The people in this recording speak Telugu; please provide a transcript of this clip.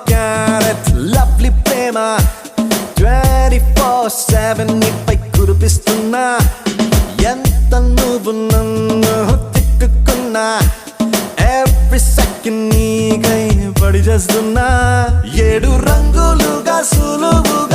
క్యారెట్ లవ్లీ ప్రేమ 24/7 నీపై కురిపిస్తున్నా ఎంత నువ్వు నన్ను తిక్కుకున్నా ఎవ్రీ సెకండ్ నీకై పడి చేస్తున్నా 7 రంగులుగా సులువుగా